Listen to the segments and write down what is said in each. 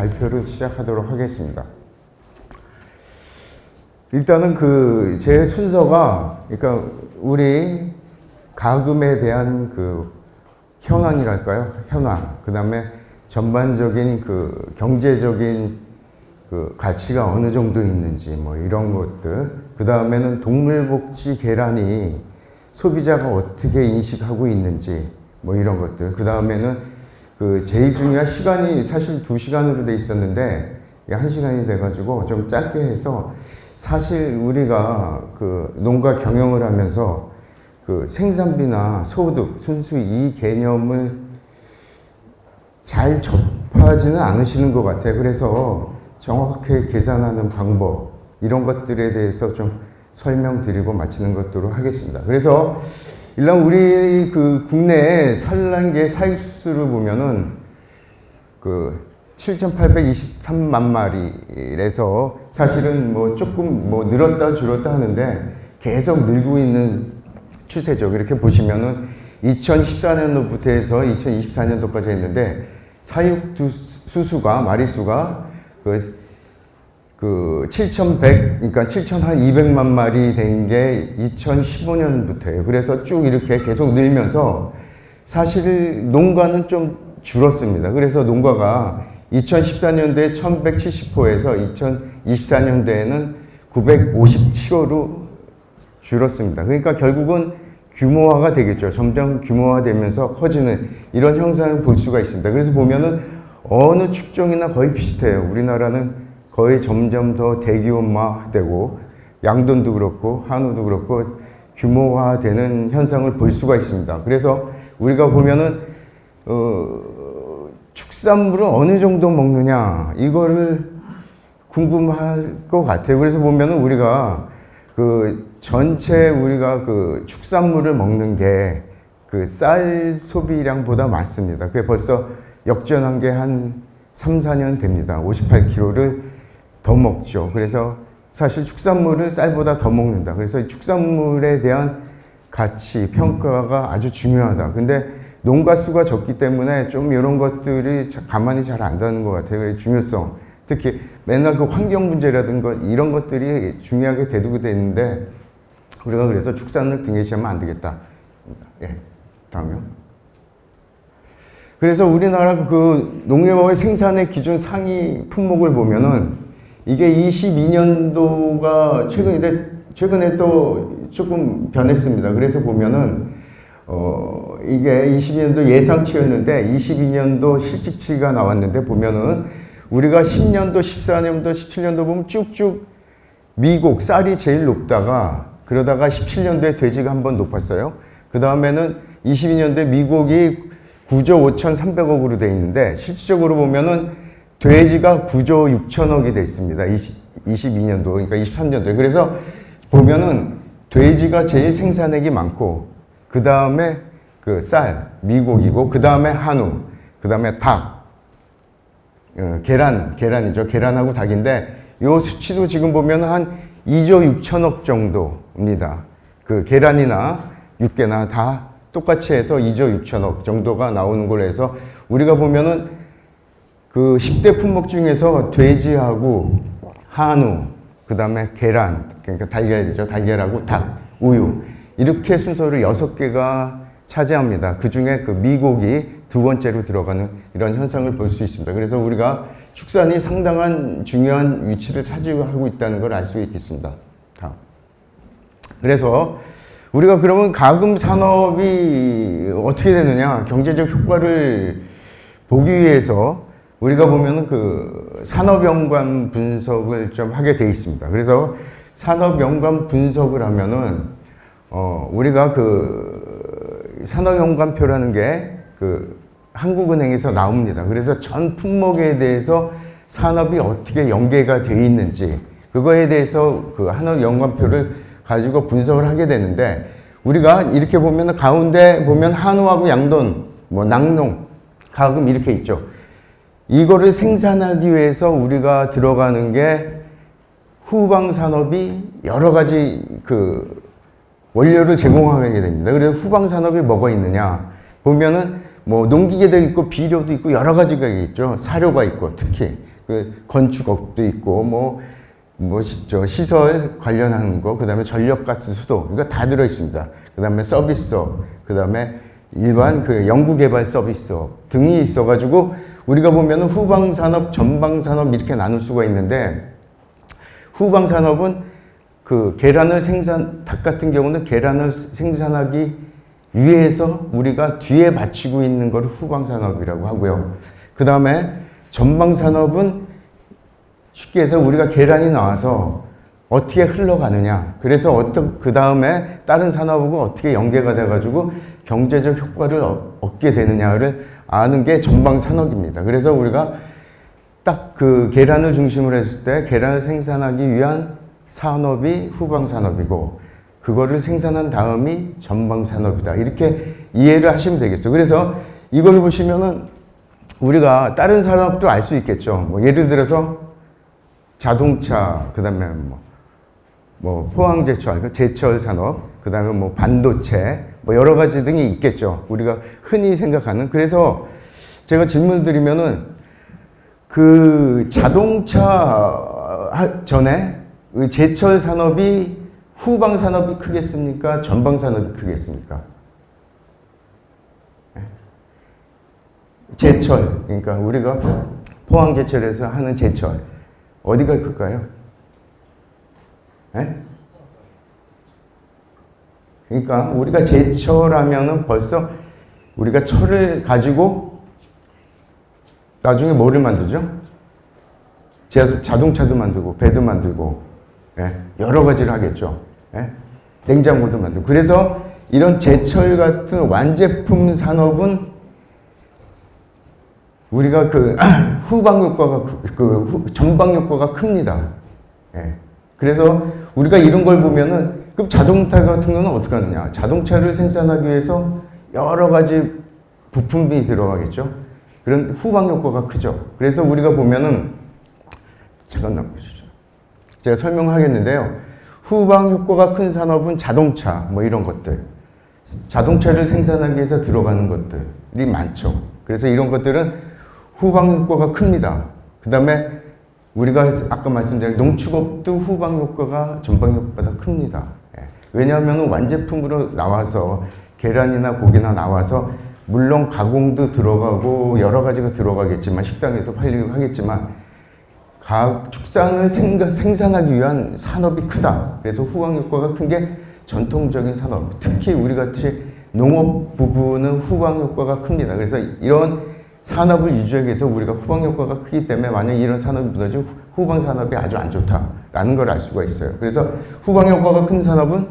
발표를 시작하도록 하겠습니다. 일단은 제 순서가, 그러니까 우리 가금에 대한 현황이랄까요? 현황. 그 다음에 전반적인 경제적인 가치가 어느 정도 있는지, 뭐 이런 것들. 그 다음에는 동물복지 계란이 소비자가 어떻게 인식하고 있는지, 뭐 이런 것들. 그 다음에는 제일 중요한 시간이 사실 2시간으로 돼 있었는데, 1시간이 돼가지고 좀 짧게 해서, 사실 우리가 농가 경영을 하면서 생산비나 소득, 순수 이 개념을 잘 접하지는 않으시는 것 같아요. 그래서 정확하게 계산하는 방법, 이런 것들에 대해서 좀 설명드리고 마치는 것도록 하겠습니다. 그래서 일단 우리 국내의 산란계 사육수를 보면은 7,823만 마리에서 사실은 뭐 조금 늘었다 줄었다 하는데 계속 늘고 있는 추세죠. 이렇게 보시면은 2014년도부터 해서 2024년도까지 했는데 사육 수수가 마리수가 7,100, 그러니까 7,200만 마리 된 게 2015년부터예요. 그래서 쭉 이렇게 계속 늘면서 사실 농가는 좀 줄었습니다. 그래서 농가가 2014년도에 1,170호에서 2024년도에는 957호로 줄었습니다. 그러니까 결국은 규모화가 되겠죠. 점점 규모화되면서 커지는 이런 형상을 볼 수가 있습니다. 그래서 보면은 어느 축종이나 거의 비슷해요. 우리나라는 거의 점점 더 대규모화되고 양돈도 그렇고 한우도 그렇고 규모화되는 현상을 볼 수가 있습니다. 그래서 우리가 보면은 축산물을 어느 정도 먹느냐 이거를 궁금할 것 같아요. 그래서 보면은 우리가 전체 우리가 축산물을 먹는 게 쌀 소비량보다 많습니다. 그게 벌써 역전한 게 한 3, 4년 됩니다. 58kg를 더 먹죠. 그래서 사실 축산물을 쌀보다 더 먹는다. 그래서 축산물에 대한 가치, 평가가 아주 중요하다. 근데 농가 수가 적기 때문에 좀 이런 것들이 가만히 잘 안 가는 것 같아요. 그래서 중요성. 특히 맨날 환경 문제라든가 이런 것들이 중요하게 대두게 되는데 우리가 그래서 축산을 등에시하면 안 되겠다. 예, 다음이요. 그래서 우리나라 농림업의 생산의 기준 상위 품목을 보면은 이게 22년도가 최근에 또 조금 변했습니다. 그래서 보면은 이게 22년도 예상치였는데 22년도 실직치가 나왔는데 보면은 우리가 10년도, 14년도, 17년도 보면 쭉쭉 미국 쌀이 제일 높다가 그러다가 17년도에 돼지가 한번 높았어요. 그 다음에는 22년도에 미국이 9조 5,300억으로 돼 있는데 실질적으로 보면은 돼지가 9조 6천억이 됐습니다. 22년도, 그러니까 23년도에. 그래서 보면은 돼지가 제일 생산액이 많고 그 다음에 쌀, 미국이고 그 다음에 한우, 그 다음에 닭, 계란이죠. 계란하고 닭인데 요 수치도 지금 보면 한 2조 6천억 정도입니다. 계란이나 육개나 다 똑같이 해서 2조 6천억 정도가 나오는 걸로 해서 우리가 보면은 10대 품목 중에서 돼지하고 한우, 그 다음에 계란, 그러니까 달걀이죠. 달걀하고 닭, 우유. 이렇게 순서를 6개가 차지합니다. 그 중에 미국이 두 번째로 들어가는 이런 현상을 볼 수 있습니다. 그래서 우리가 축산이 상당한 중요한 위치를 차지하고 있다는 걸 알 수 있겠습니다. 다음. 그래서 우리가 그러면 가금 산업이 어떻게 되느냐, 경제적 효과를 보기 위해서 우리가 보면은 산업 연관 분석을 좀 하게 돼 있습니다. 그래서 산업 연관 분석을 하면은 우리가 산업 연관표라는 게 한국은행에서 나옵니다. 그래서 전 품목에 대해서 산업이 어떻게 연계가 되어 있는지 그거에 대해서 산업 연관표를 가지고 분석을 하게 되는데 우리가 이렇게 보면 가운데 보면 한우하고 양돈, 낙농, 가금 이렇게 있죠. 이거를 생산하기 위해서 우리가 들어가는 게 후방 산업이 여러 가지 원료를 제공하게 됩니다. 그래서 후방 산업이 뭐가 있느냐 보면은 농기계도 있고 비료도 있고 여러 가지가 있죠. 사료가 있고 특히 그 건축업도 있고 저 시설 관련하는 거, 그 다음에 전력가스 수도, 이거 다 들어있습니다. 그 다음에 서비스업, 그 다음에 일반 그 연구개발 서비스업 등이 있어가지고 우리가 보면은 후방산업, 전방산업 이렇게 나눌 수가 있는데, 후방산업은 그 닭 같은 경우는 계란을 생산하기 위해서 우리가 뒤에 받치고 있는 걸 후방산업이라고 하고요. 그 다음에 전방산업은 쉽게 해서 우리가 계란이 나와서 어떻게 흘러가느냐, 그래서 그 다음에 다른 산업하고 어떻게 연계가 돼가지고 경제적 효과를 얻게 되느냐를 아는 게 전방산업입니다. 그래서 우리가 딱 그 계란을 중심으로 했을 때 계란을 생산하기 위한 산업이 후방산업이고, 그거를 생산한 다음이 전방산업이다, 이렇게 이해를 하시면 되겠어요. 그래서 이걸 보시면은 우리가 다른 산업도 알 수 있겠죠. 뭐 예를 들어서 자동차, 그 다음에 포항제철, 제철 산업, 그 다음에 반도체, 여러 가지 등이 있겠죠. 우리가 흔히 생각하는. 그래서 제가 질문을 드리면은 그 자동차 전에 제철 산업이 후방 산업이 크겠습니까? 전방 산업이 크겠습니까? 제철, 그러니까 우리가 포항제철에서 하는 제철, 어디가 클까요? 그러니까 우리가 제철하면은 벌써 우리가 철을 가지고 나중에 뭐를 만들죠? 자동차도 만들고 배도 만들고 여러 가지를 하겠죠. 냉장고도 만들고. 그래서 이런 제철 같은 완제품 산업은 우리가 그 후방 효과가 전방 효과가 큽니다. 그래서 우리가 이런 걸 보면은 그럼 자동차 같은 거는 어떻게 하느냐? 자동차를 생산하기 위해서 여러 가지 부품이 들어가겠죠. 그런 후방 효과가 크죠. 그래서 우리가 보면은 잠깐 보시죠. 제가 설명하겠는데요. 후방 효과가 큰 산업은 자동차, 이런 것들. 자동차를 생산하기 위해서 들어가는 것들이 많죠. 그래서 이런 것들은 후방 효과가 큽니다. 그 다음에 우리가 아까 말씀드린 농축업도 후방 효과가 전방 효과보다 큽니다. 왜냐하면 완제품으로 나와서 계란이나 고기나 나와서 물론 가공도 들어가고 여러 가지가 들어가겠지만 식당에서 팔리고 하겠지만 축산을 생산하기 위한 산업이 크다. 그래서 후방 효과가 큰 게 전통적인 산업, 특히 우리 같이 농업 부분은 후방 효과가 큽니다. 그래서 이런 산업을 유지하기 위해서 우리가 후방 효과가 크기 때문에 만약 이런 산업이 무너지면 후방 산업이 아주 안 좋다라는 걸 알 수가 있어요. 그래서 후방 효과가 큰 산업은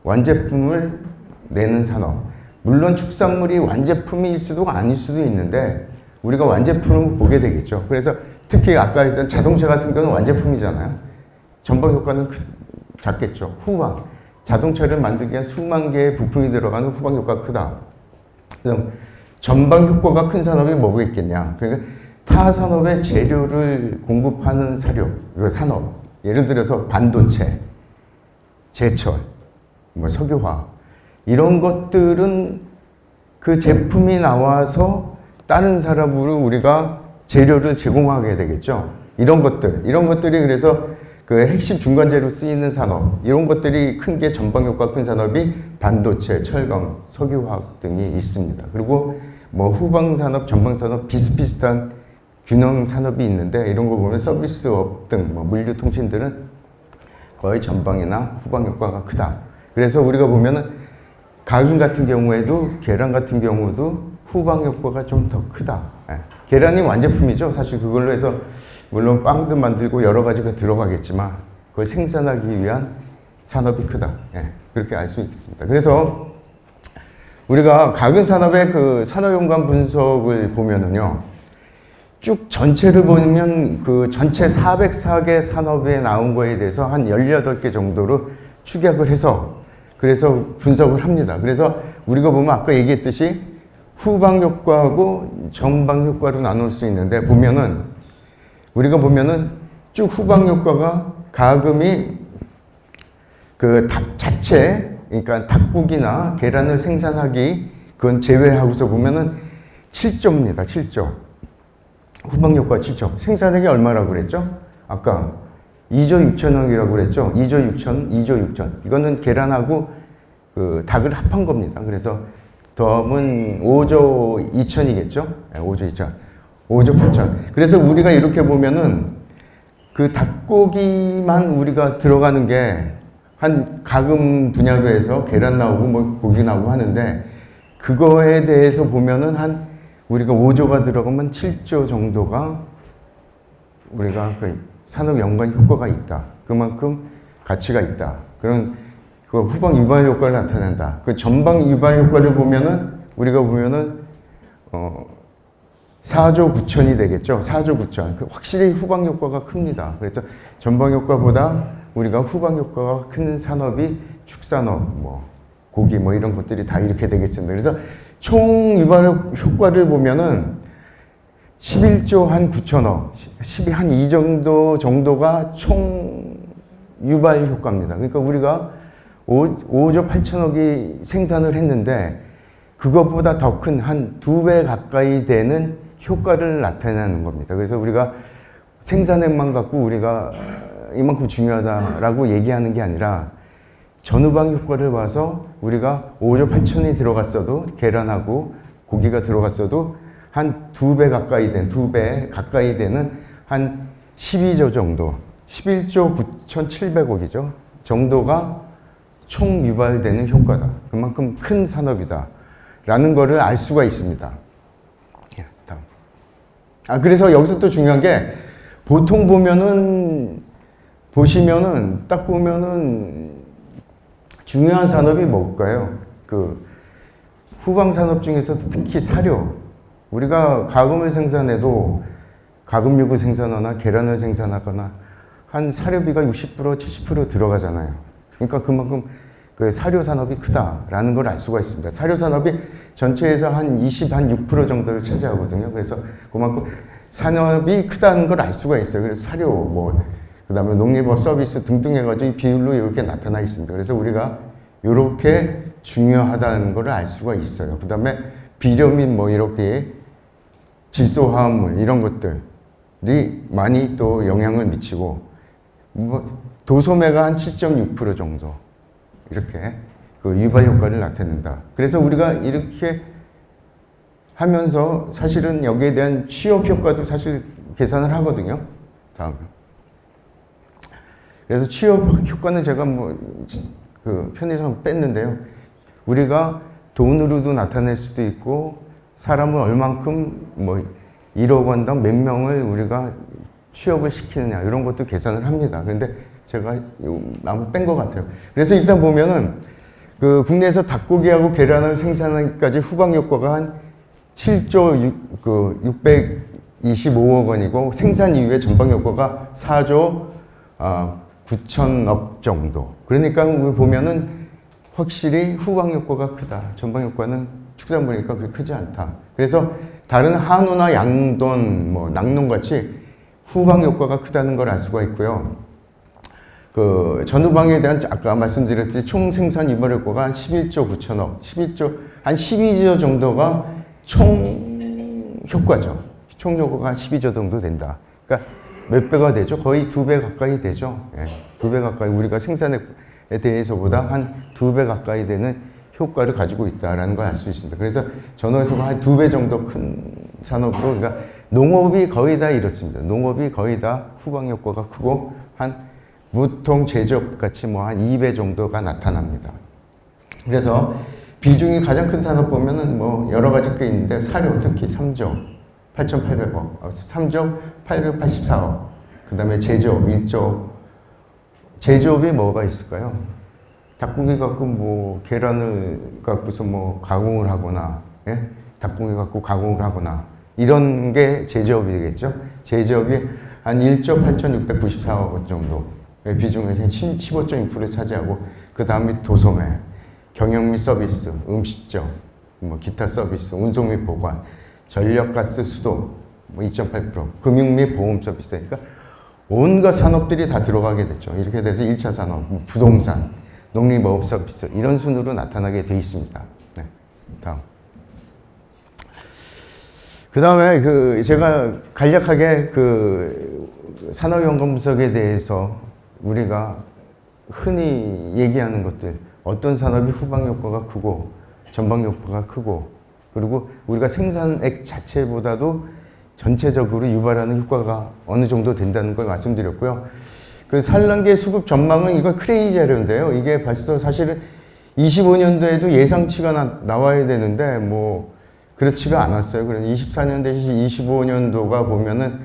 완제품을 내는 산업. 물론 축산물이 완제품일 수도 아닐 수도 있는데 우리가 완제품을 보게 되겠죠. 그래서 특히 아까 했던 자동차 같은 경우는 완제품이잖아요. 전방 효과는 작겠죠. 후방. 자동차를 만들기 위한 수만 개의 부품이 들어가는 후방 효과가 크다. 그럼 전방 효과가 큰 산업이 뭐가 있겠냐. 그러니까 타 산업의 재료를 공급하는 산업. 예를 들어서 반도체, 제철, 석유화학. 이런 것들은 그 제품이 나와서 다른 사람으로 우리가 재료를 제공하게 되겠죠. 이런 것들이 그래서 그 핵심 중간재로 쓰이는 산업, 이런 것들이 큰 게 전방 효과 큰 산업이 반도체, 철강, 석유화학 등이 있습니다. 그리고 후방 산업, 전방 산업 비슷비슷한 균형 산업이 있는데 이런 거 보면 서비스업 등 물류 통신들은 거의 전방이나 후방 효과가 크다. 그래서 우리가 보면은 가금 같은 경우에도 계란 같은 경우도 후방 효과가 좀 더 크다. 계란이 완제품이죠. 사실 그걸로 해서 물론 빵도 만들고 여러 가지가 들어가겠지만 그걸 생산하기 위한 산업이 크다. 그렇게 알 수 있습니다. 그래서 우리가 가금 산업의 그 산업연관 분석을 보면은요, 쭉 전체를 보면 그 전체 404개 산업에 나온 거에 대해서 한 18개 정도로 축약을 해서 그래서 분석을 합니다. 그래서 우리가 보면 아까 얘기했듯이 후방 효과하고 전방 효과로 나눌 수 있는데 우리가 보면은 쭉 후방 효과가 가금이 그 닭 자체, 그러니까 닭고기나 계란을 생산하기 그건 제외하고서 보면은 7조입니다. 7조. 후방효과 7조. 생산액이 얼마라고 그랬죠? 아까 2조 6천억이라고 그랬죠? 2조 6천. 이거는 계란하고 그 닭을 합한 겁니다. 그래서 더하면 5조 2천이겠죠? 네, 5조 2천. 5조 8천. 그래서 우리가 이렇게 보면은 그 닭고기만 우리가 들어가는 게 한 가금 분야로 해서 계란 나오고 뭐 고기 나오고 하는데 그거에 대해서 보면은 한 우리가 5조가 들어가면 7조 정도가 우리가 그 산업 연관 효과가 있다. 그만큼 가치가 있다. 그런 그 후방 유발 효과를 나타낸다. 그 전방 유발 효과를 보면은 우리가 보면은 4조 9천이 되겠죠. 4조 9천. 확실히 후방 효과가 큽니다. 그래서 전방 효과보다 우리가 후방 효과가 큰 산업이 축산업, 뭐 고기 뭐 이런 것들이 다 이렇게 되겠습니다. 그래서 총 유발 효과를 보면은 11조 한 9천억, 12 한 이 정도가 총 유발 효과입니다. 그러니까 우리가 5조 8천억이 생산을 했는데 그것보다 더 큰 한 2배 가까이 되는 효과를 나타내는 겁니다. 그래서 우리가 생산액만 갖고 우리가 이만큼 중요하다라고 얘기하는 게 아니라 전후방 효과를 봐서 우리가 5조 8천이 들어갔어도 계란하고 고기가 들어갔어도 한 2배 가까이 되는 한 12조 정도, 11조 9,700억이죠. 정도가 총 유발되는 효과다. 그만큼 큰 산업이다. 라는 거를 알 수가 있습니다. 다음. 그래서 여기서 또 중요한 게 보통 보시면은 딱 보면은 중요한 산업이 뭘까요? 그 후방 산업 중에서 특히 사료. 우리가 가금을 생산해도 가금육을 생산하거나 계란을 생산하거나 한 사료비가 60% 70% 들어가잖아요. 그러니까 그만큼 그 사료 산업이 크다라는 걸 알 수가 있습니다. 사료 산업이 전체에서 한 6% 정도를 차지하거든요. 그래서 그만큼 산업이 크다는 걸 알 수가 있어요. 그래서 사료, 뭐, 그 다음에 농림업 서비스 등등 해가지고 비율로 이렇게 나타나 있습니다. 그래서 우리가 이렇게 중요하다는 걸 알 수가 있어요. 그 다음에 비료민 뭐 이렇게 질소화합물 이런 것들이 많이 또 영향을 미치고, 뭐 도소매가 한 7.6% 정도 이렇게 그 유발 효과를 나타낸다. 그래서 우리가 이렇게 하면서 사실은 여기에 대한 취업 효과도 사실 계산을 하거든요. 다음에. 그래서 취업 효과는 제가 뭐 그 편의점 뺐는데요. 우리가 돈으로도 나타낼 수도 있고 사람을 얼만큼 뭐 1억 원당 몇 명을 우리가 취업을 시키느냐 이런 것도 계산을 합니다. 그런데 제가 아마 뺀 것 같아요. 그래서 일단 보면은 그 국내에서 닭고기하고 계란을 생산하기까지 후방 효과가 한 7조 625억 원이고 생산 이후에 전방 효과가 4조 9천억 정도. 그러니까 우리 보면은 확실히 후방 효과가 크다. 전방 효과는 축산물이니까 그렇게 크지 않다. 그래서 다른 한우나 양돈, 뭐 낙농 같이 후방 효과가 크다는 걸 알 수가 있고요. 그 전후방에 대한 아까 말씀드렸듯이 총 생산 유발 효과가 한 11조 9천억, 한 12조 정도가 총 효과죠. 총 효과가 한 12조 정도 된다. 그러니까 몇 배가 되죠? 거의 2배 가까이 되죠. 예, 2배 가까이 우리가 생산액에 대해서보다 한 2배 가까이 되는 효과를 가지고 있다라는 걸 알 수 있습니다. 그래서 전월소가 한 2배 정도 큰 산업으로, 그러니까 농업이 거의 다 이렇습니다. 농업이 거의 다 후방 효과가 크고 한 무통 제조업 같이 뭐 한 2배 정도가 나타납니다. 그래서 비중이 가장 큰 산업 보면은 뭐 여러 가지 게 있는데 사료 특히 3조 8,800억, 3조 884억, 그 다음에 제조업 1조, 제조업이 뭐가 있을까요? 닭고기 갖고 뭐 계란을 갖고서 뭐 가공을 하거나, 예? 닭고기 갖고 가공을 하거나 이런 게 제조업이 되겠죠. 제조업이 한 1조 8,694억 원 정도 비중을 한 15.6% 차지하고, 그 다음에 도소매, 경영 및 서비스, 음식점, 뭐 기타 서비스, 운송 및 보관, 전력가스 수도 뭐 2.8%, 금융 및 보험 서비스. 그러니까 온갖 산업들이 다 들어가게 됐죠. 이렇게 돼서 1차 산업, 부동산, 농림업 서비스 이런 순으로 나타나게 돼 있습니다. 네, 다음. 그 다음에 제가 간략하게 산업연관 분석에 대해서 우리가 흔히 얘기하는 것들, 어떤 산업이 후방 효과가 크고 전방 효과가 크고, 그리고 우리가 생산액 자체보다도 전체적으로 유발하는 효과가 어느 정도 된다는 걸 말씀드렸고요. 그 산란계 수급 전망은 이거 크레이 자료인데요. 이게 벌써 사실은 25년도에도 예상치가 나와야 되는데 뭐 그렇지가 않았어요. 그래서 24년 대신 25년도가 보면은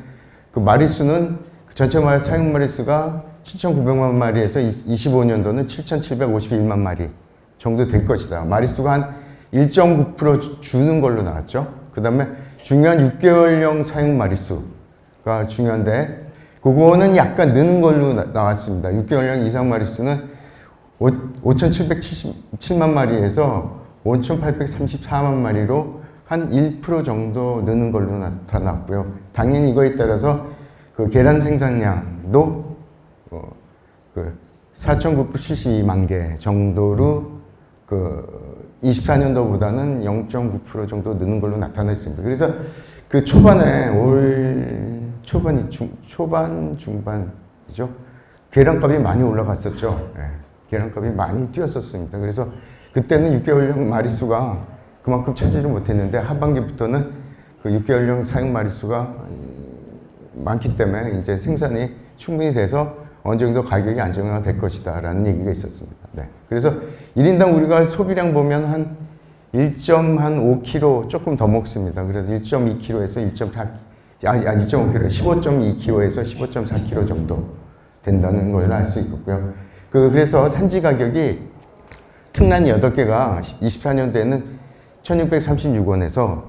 그 마리수는 전체 사육 마리수가 7,900만 마리에서 25년도는 7,751만 마리 정도 될 것이다. 마리수가 한 1.9% 주는 걸로 나왔죠. 그 다음에 중요한 6개월령 사육 마리수가 중요한데 그거는 약간 느는 걸로 나왔습니다. 6개월령 이상 마리수는 5,777만 마리에서 5,834만 마리로 한 1% 정도 느는 걸로 나타났고요. 당연히 이거에 따라서 그 계란 생산량도 4,972만 개 정도로 24년도보다는 0.9% 정도 느는 걸로 나타났습니다. 그래서 그 초반에 초반 중반이죠. 계란값이 많이 올라갔었죠. 예, 계란값이 많이 뛰었었습니다. 그래서 그때는 6개월령 마리수가 그만큼 차지를 못했는데 하반기부터는 그 6개월령 사육 마리수가 많기 때문에 이제 생산이 충분히 돼서 어느 정도 가격이 안정화가 될 것이다 라는 얘기가 있었습니다. 네. 그래서 1인당 우리가 소비량 보면 한 1.5kg 조금 더 먹습니다. 그래서 1.2kg에서 2.5kg, 15.2kg에서 15.4kg 정도 된다는 걸 알 수 있고요. 그래서 산지 가격이 특란 8개가 24년도에는 1,636원에서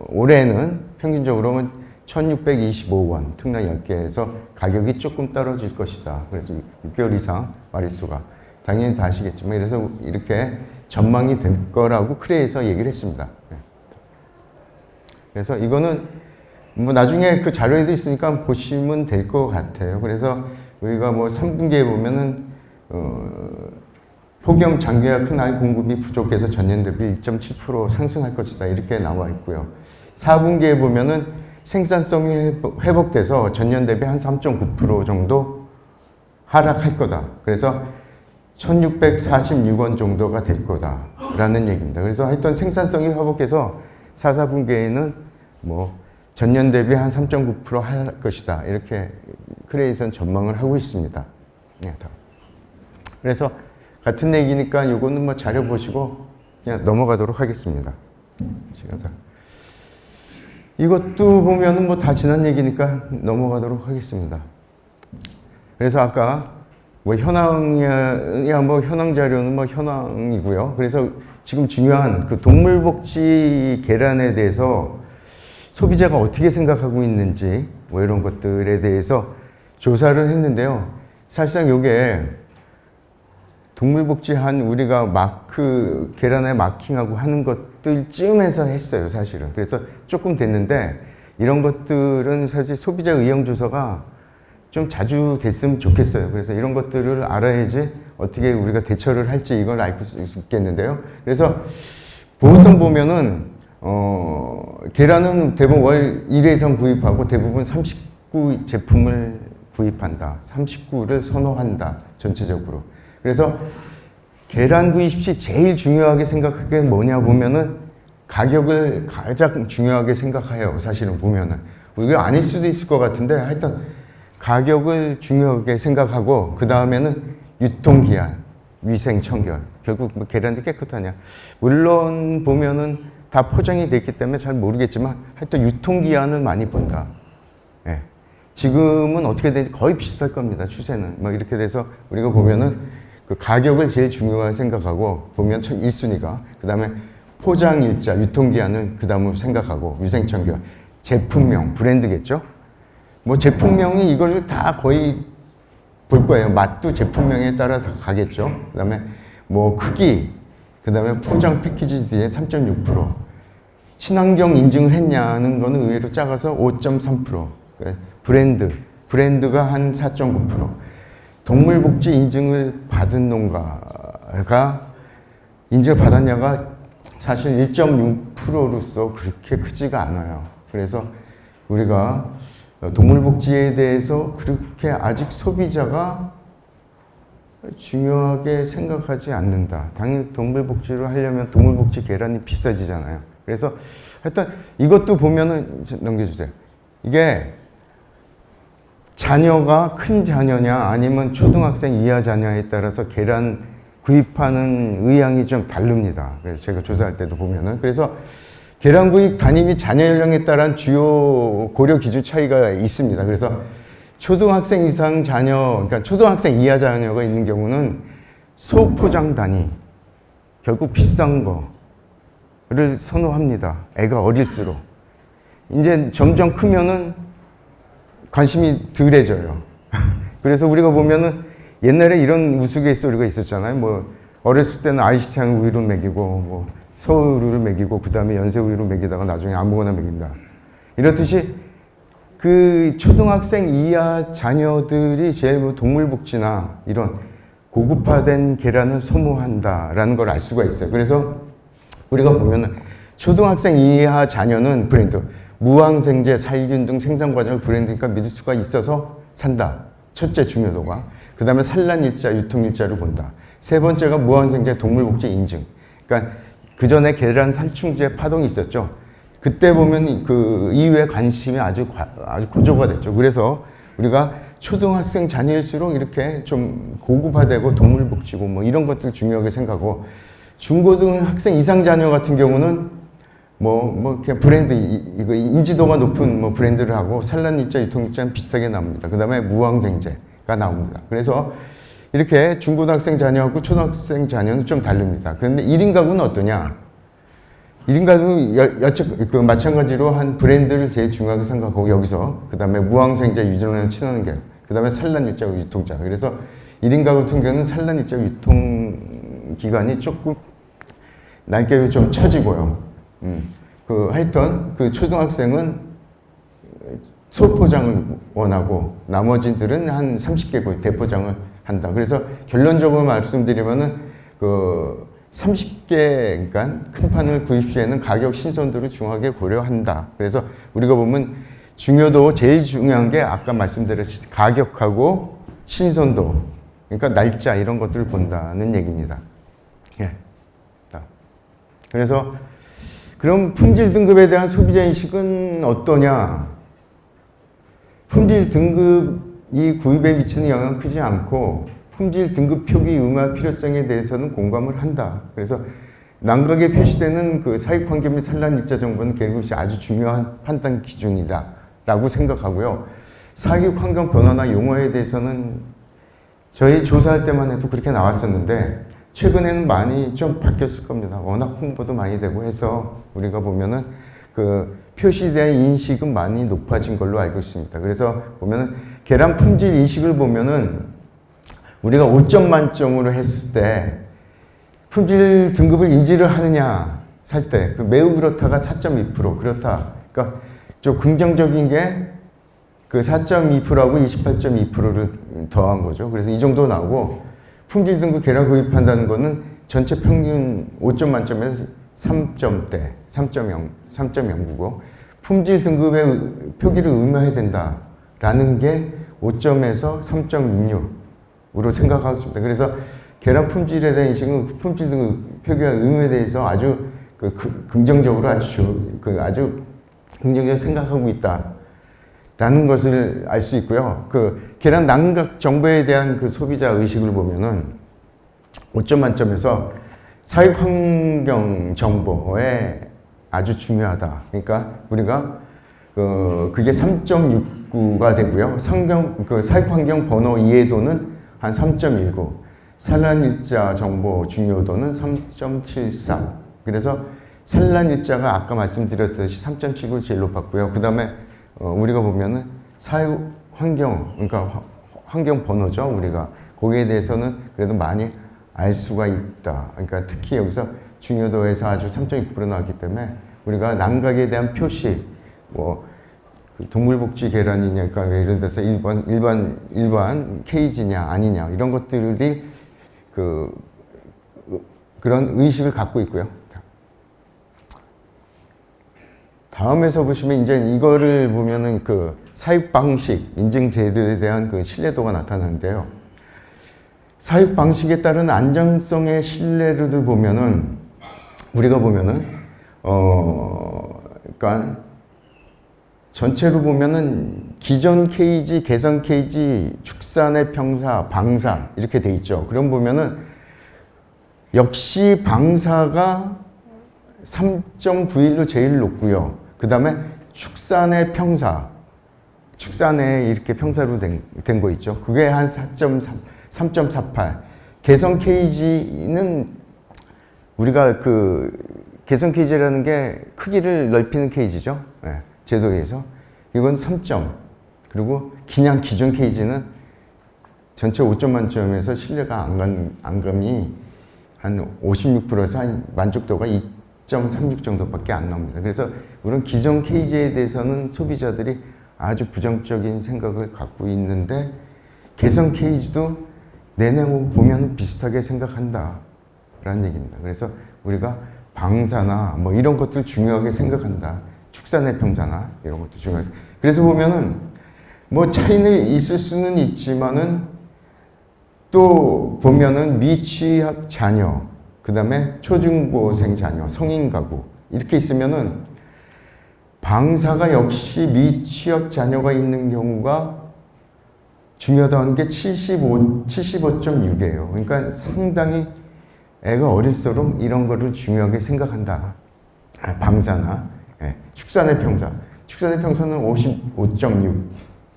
올해는 평균적으로는 1,625원, 특란 10개에서 가격이 조금 떨어질 것이다. 그래서 6개월 이상 마리수가 당연히 다 아시겠지만 그래서 이렇게 전망이 될 거라고 크레에서 얘기를 했습니다. 그래서 이거는 뭐 나중에 그 자료에도 있으니까 보시면 될 것 같아요. 그래서 우리가 뭐 3분기에 보면은 폭염 장기화 큰알 공급이 부족해서 전년 대비 1.7% 상승할 것이다 이렇게 나와 있고요. 4분기에 보면은 생산성이 회복돼서 전년 대비 한 3.9% 정도 하락할 거다. 그래서 1,646원 정도가 될 거다라는 얘기입니다. 그래서 하여튼 생산성이 회복해서 4, 4분기에는 뭐 전년 대비 한 3.9% 할 것이다. 이렇게 크레이선 전망을 하고 있습니다. 네, 그래서 같은 얘기니까 이거는 뭐 자료 보시고 그냥 넘어가도록 하겠습니다. 시간상. 이것도 보면은 뭐 다 지난 얘기니까 넘어가도록 하겠습니다. 그래서 아까 뭐 현황이야 뭐 현황 자료는 뭐 현황이고요. 그래서 지금 중요한 그 동물복지 계란에 대해서 소비자가 어떻게 생각하고 있는지 뭐 이런 것들에 대해서 조사를 했는데요. 사실상 이게 동물복지한 우리가 마크 계란에 마킹하고 하는 것들쯤에서 했어요, 사실은. 그래서 조금 됐는데 이런 것들은 사실 소비자 의견 조사가 좀 자주 됐으면 좋겠어요. 그래서 이런 것들을 알아야지 어떻게 우리가 대처를 할지 이걸 알 수 있겠는데요. 그래서 보통 보면은 계란은 대부분 월 1회 이상 구입하고 대부분 39 제품을 구입한다. 39를 선호한다. 전체적으로. 그래서 계란 구입 시 제일 중요하게 생각하는 게 뭐냐 보면은 가격을 가장 중요하게 생각해요. 사실은 보면은. 이게 아닐 수도 있을 것 같은데 하여튼 가격을 중요하게 생각하고 그 다음에는 유통기한, 위생, 청결. 결국 뭐 계란이 깨끗하냐. 물론 보면은 다 포장이 됐기 때문에 잘 모르겠지만 하여튼 유통기한을 많이 본다. 예. 지금은 어떻게 되는지 거의 비슷할 겁니다. 추세는. 뭐 이렇게 돼서 우리가 보면은 그 가격을 제일 중요하게 생각하고 보면 1순위가 그 다음에 포장 일자, 유통기한을 그 다음으로 생각하고 위생, 청결, 제품명, 브랜드겠죠. 뭐 제품명이 이걸 다 거의 볼 거예요. 맛도 제품명에 따라 다 가겠죠. 그 다음에 뭐 크기, 그 다음에 포장 패키지 뒤에 3.6%. 친환경 인증을 했냐는 거는 의외로 작아서 5.3%. 브랜드가 한 4.9%. 동물복지 인증을 받은 농가가 인증을 받았냐가 사실 1.6%로서 그렇게 크지가 않아요. 그래서 우리가 동물복지에 대해서 그렇게 아직 소비자가 중요하게 생각하지 않는다. 당연히 동물복지를 하려면 동물복지 계란이 비싸지잖아요. 그래서 하여튼 이것도 보면은 넘겨주세요. 이게 자녀가 큰 자녀냐 아니면 초등학생 이하 자녀에 따라서 계란 구입하는 의향이 좀 다릅니다. 그래서 제가 조사할 때도 보면은 그래서 계란 구입 단위 및 자녀 연령에 따른 주요 고려 기준 차이가 있습니다. 그래서 초등학생 이상 자녀, 그러니까 초등학생 이하 자녀가 있는 경우는 소포장 단위, 결국 비싼 거를 선호합니다. 애가 어릴수록. 이제 점점 크면은 관심이 덜해져요. 그래서 우리가 보면은 옛날에 이런 우스갯소리가 있었잖아요. 뭐 어렸을 때는 아이시창 우유를 먹이고 뭐 서우유를 먹이고 그 다음에 연세 우유를 먹이다가 나중에 아무거나 먹인다. 이렇듯이 그 초등학생 이하 자녀들이 제일 뭐 동물복지나 이런 고급화된 계란을 소모한다라는 걸 알 수가 있어요. 그래서 우리가 보면은 초등학생 이하 자녀는 브랜드, 무항생제, 살균 등 생산 과정을 브랜드니까 믿을 수가 있어서 산다. 첫째 중요도가. 그 다음에 산란일자, 유통일자를 본다. 세 번째가 무항생제 동물복지 인증. 그러니까 그 전에 계란 살충제 파동이 있었죠. 그때 보면 그 이후에 관심이 아주 고조가 됐죠. 그래서 우리가 초등학생 자녀일수록 이렇게 좀 고급화되고 동물복지고 뭐 이런 것들 중요하게 생각하고 중고등학생 이상 자녀 같은 경우는 뭐 그냥 브랜드 이거 인지도가 높은 뭐 브랜드를 하고 산란일자, 유통일자는 비슷하게 나옵니다. 그 다음에 무항생제가 나옵니다. 그래서 이렇게 중고등학생 자녀하고 초등학생 자녀는 좀 다릅니다. 그런데 1인 가구는 어떠냐? 1인 가구 마찬가지로 한 브랜드를 제일 중요하게 생각하고 여기서 그 다음에 무항생제 유전을 친하는 게 그 다음에 산란일자 유통자. 그래서 1인 가구 같은 경우는 산란일자 유통 기간이 조금 날개로 좀 처지고요. 하여튼 그 초등학생은 소포장을 원하고 나머지들은 한 30개 대포장을 한다. 그래서 결론적으로 말씀드리면은 그 30개, 그러니까 큰 판을 구입 시에는 가격 신선도를 중요하게 고려한다. 그래서 우리가 보면 중요도 제일 중요한 게 아까 말씀드렸듯이 가격하고 신선도, 그러니까 날짜 이런 것들을 본다는 얘기입니다. 예. 그래서 그럼 품질 등급에 대한 소비자 인식은 어떠냐? 품질 등급이 구입에 미치는 영향은 크지 않고 품질 등급 표기 의무화 필요성에 대해서는 공감을 한다. 그래서 난각에 표시되는 그 사육 환경 및 산란 일자 정보는 결국 아주 중요한 판단 기준이다 라고 생각하고요. 사육 환경 변화나 용어에 대해서는 저희 조사할 때만 해도 그렇게 나왔었는데 최근에는 많이 좀 바뀌었을 겁니다. 워낙 홍보도 많이 되고 해서 우리가 보면은 그 표시에 대한 인식은 많이 높아진 걸로 알고 있습니다. 그래서 보면은 계란 품질 인식을 보면은 우리가 5점 만점으로 했을 때 품질 등급을 인지를 하느냐 살 때 그 매우 그렇다가 4.2% 그렇다. 그러니까 좀 긍정적인 게 그 4.2%하고 28.2%를 더한 거죠. 그래서 이 정도 나오고 품질 등급 계란 구입한다는 거는 전체 평균 5점 만점에서 3점대, 3.09고 품질 등급의 표기를 의무화해야 된다라는 게 5점에서 3.66으로 생각하고 있습니다. 그래서 계란 품질에 대한 인식은 품질 등급 표기와 의무에 대해서 아주 긍정적으로 아주 긍정적으로 생각하고 있다라는 것을 알 수 있고요. 그 계란 난각 정보에 대한 그 소비자 의식을 보면은 5점 만점에서 사육 환경 정보에 아주 중요하다. 그러니까 우리가 그게 3.69가 되고요. 사육 환경 번호 이해도는 한 3.19, 산란일자 정보 중요도는 3.73. 그래서 산란일자가 아까 말씀드렸듯이 3.79를 제일 높았고요. 그 다음에 우리가 보면은 사육 환경, 그러니까 환경 번호죠. 우리가 거기에 대해서는 그래도 많이 알 수가 있다. 그러니까 특히 여기서 중요도에서 아주 3.6% 나왔기 때문에 우리가 난각에 대한 표시, 뭐 동물복지 계란이냐, 그러니까 예를 들어서 일반 케이지냐 아니냐 이런 것들이 그런 의식을 갖고 있고요. 다음에서 보시면 이제 이거를 보면은 그 사육 방식, 인증 제도에 대한 그 신뢰도가 나타나는데요. 사육 방식에 따른 안정성의 신뢰를 보면은 우리가 보면은 그러니까 전체로 보면은 기존 케이지, 개선 케이지, 축산의 평사, 방사 이렇게 돼 있죠. 그럼 보면은 역시 방사가 3.91로 제일 높고요. 그 다음에 축산의 평사, 축산에 이렇게 평사로 된 거 있죠. 그게 한 3.48. 개선 케이지는 우리가 그 개선 케이지라는 게 크기를 넓히는 케이지죠. 네, 제도에서. 이건 3점. 그리고 그냥 기존 케이지는 전체 5점 만점에서 신뢰가 안감이 한 56%에서 한 만족도가 2.36 정도밖에 안 나옵니다. 그래서 우리는 기존 케이지에 대해서는 소비자들이 아주 부정적인 생각을 갖고 있는데 개선 케이지도 내내 보면 비슷하게 생각한다 라는 얘기입니다. 그래서 우리가 방사나 뭐 이런 것들 중요하게 생각한다. 축산의 평사나 이런 것도 중요하게. 그래서 보면은 뭐 차이는 있을 수는 있지만은 또 보면은 미취학 자녀, 그 다음에 초중고생 자녀, 성인 가구 이렇게 있으면은 방사가 역시 미취학 자녀가 있는 경우가 중요하다는 게 75.6이에요. 그러니까 상당히 애가 어릴수록 이런 거를 중요하게 생각한다. 방사나 축산의 평사. 축산의 평사는 55.6,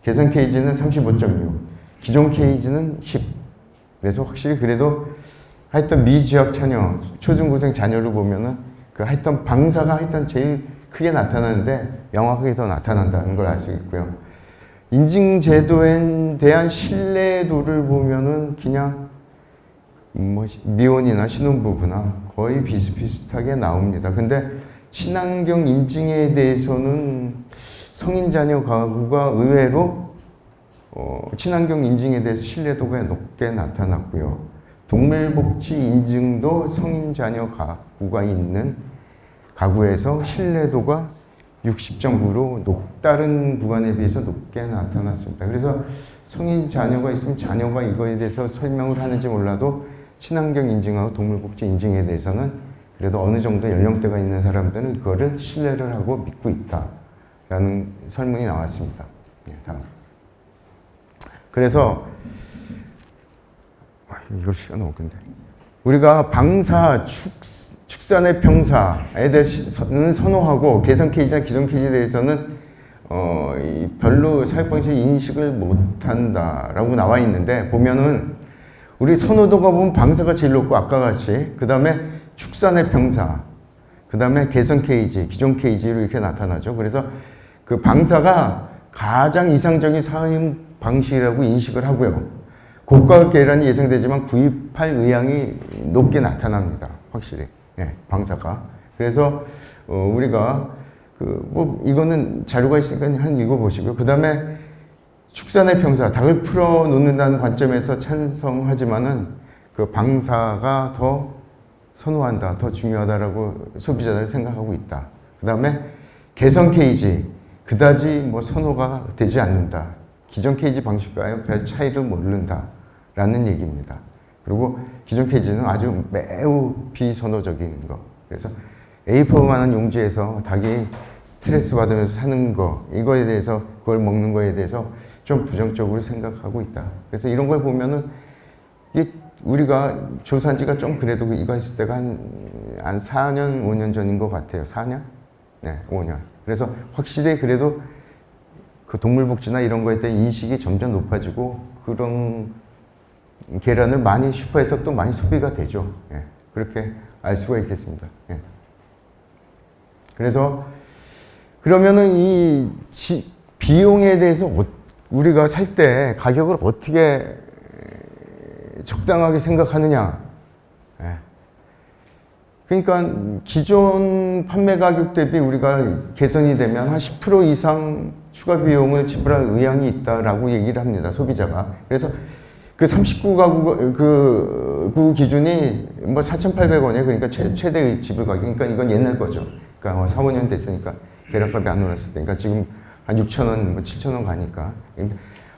개선 케이지는 35.6, 기존 케이지는 10. 그래서 확실히 그래도 하여튼 미취학 자녀, 초중고생 자녀를 보면은 그 하여튼 방사가 하여튼 제일 크게 나타나는데 명확하게 더 나타난다는 걸 알 수 있고요. 인증제도에 대한 신뢰도를 보면은 그냥 뭐 미혼이나 신혼부부나 거의 비슷비슷하게 나옵니다. 근데 친환경 인증에 대해서는 성인 자녀 가구가 의외로 친환경 인증에 대해서 신뢰도가 높게 나타났고요. 동물복지 인증도 성인 자녀 가구가 있는 가구에서 신뢰도가 60.9로 다른 구간에 비해서 높게 나타났습니다. 그래서 성인 자녀가 있으면 자녀가 이거에 대해서 설명을 하는지 몰라도 친환경 인증하고 동물복지 인증에 대해서는 그래도 어느 정도 연령대가 있는 사람들은 그거를 신뢰를 하고 믿고 있다라는 설문이 나왔습니다. 네, 다음. 그래서 이거 시간 너무 긴데 우리가 방사, 축산의 평사에 대해서는 선호하고 개선 케이지나 기존 케이지에 대해서는 별로 사육 방식 인식을 못한다라고 나와 있는데 보면은 우리 선호도가 보면 방사가 제일 높고 아까 같이 그 다음에 축산의 평사, 그 다음에 개선 케이지, 기존 케이지로 이렇게 나타나죠. 그래서 그 방사가 가장 이상적인 사육 방식이라고 인식을 하고요. 고가 계란이 예상되지만 구입할 의향이 높게 나타납니다. 확실히. 예, 방사가. 그래서 우리가 뭐 이거는 자료가 있으니까 한 읽어보시고요. 그 다음에 축산의 평사, 닭을 풀어 놓는다는 관점에서 찬성하지만은 그 방사가 더 선호한다, 더 중요하다라고 소비자들 생각하고 있다. 그 다음에 개선 케이지, 그다지 뭐 선호가 되지 않는다. 기존 케이지 방식과의 별 차이를 모른다라는 얘기입니다. 그리고 기존 케이지는 아주 매우 비선호적인 거. 그래서 A4만한 용지에서 닭이 스트레스 받으면서 사는 거, 이거에 대해서, 그걸 먹는 거에 대해서 좀 부정적으로 생각하고 있다. 그래서 이런 걸 보면은 이게 우리가 조사한 지가 좀 그래도 이거 했을 때가 한 4년, 5년 전인 것 같아요. 4년? 네, 5년. 그래서 확실히 그래도 그 동물복지나 이런 거에 대한 인식이 점점 높아지고 그런 계란을 많이 슈퍼에서 또 많이 소비가 되죠. 예, 그렇게 알 수가 있겠습니다. 예. 그래서 그러면은 이 비용에 대해서 우리가 살 때 가격을 어떻게 적당하게 생각하느냐. 예. 그러니까 기존 판매 가격 대비 우리가 개선이 되면 한 10% 이상 추가 비용을 지불할 의향이 있다라고 얘기를 합니다. 소비자가. 그래서 그 39가구 구 기준이 뭐 4,800원이에요. 그러니까 최대 지불 가격. 그러니까 이건 옛날 거죠. 그러니까 4, 5년 됐으니까. 계량값이 안 올랐을 때. 그러니까 지금 한 6천 원, 뭐 7천 원 가니까.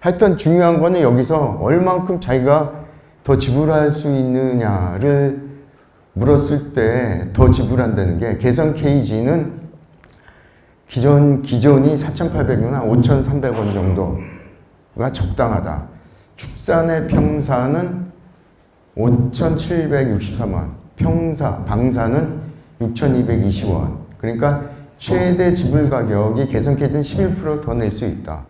하여튼 중요한 거는 여기서 얼만큼 자기가 더 지불할 수 있느냐를 물었을 때 더 지불한다는 게 개성 KG는 기존이 4,800원, 한 5,300원 정도가 적당하다. 축산의 평사는 5,763원, 방사는 6,220원. 그러니까 최대 지불 가격이 개성 KG는 11% 더 낼 수 있다.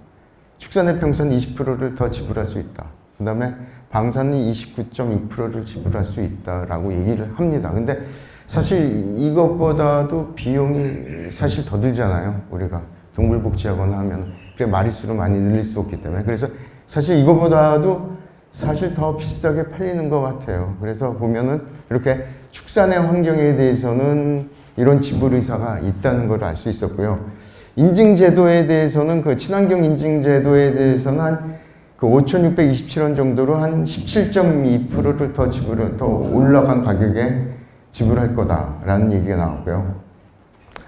축산의 평사는 20%를 더 지불할 수 있다. 그 다음에 방사는 29.6%를 지불할 수 있다라고 얘기를 합니다. 근데 사실 이것보다도 비용이 사실 더 들잖아요. 우리가 동물복지하거나 하면. 그래 마리수를 많이 늘릴 수 없기 때문에. 그래서 사실 이것보다도 사실 더 비싸게 팔리는 것 같아요. 그래서 보면은 이렇게 축산의 환경에 대해서는 이런 지불 의사가 있다는 걸 알 수 있었고요. 인증제도에 대해서는 그 친환경 인증제도에 대해서는 한 그 5,627원 정도로 한 17.2%를 더 올라간 가격에 지불할 거다라는 얘기가 나왔고요.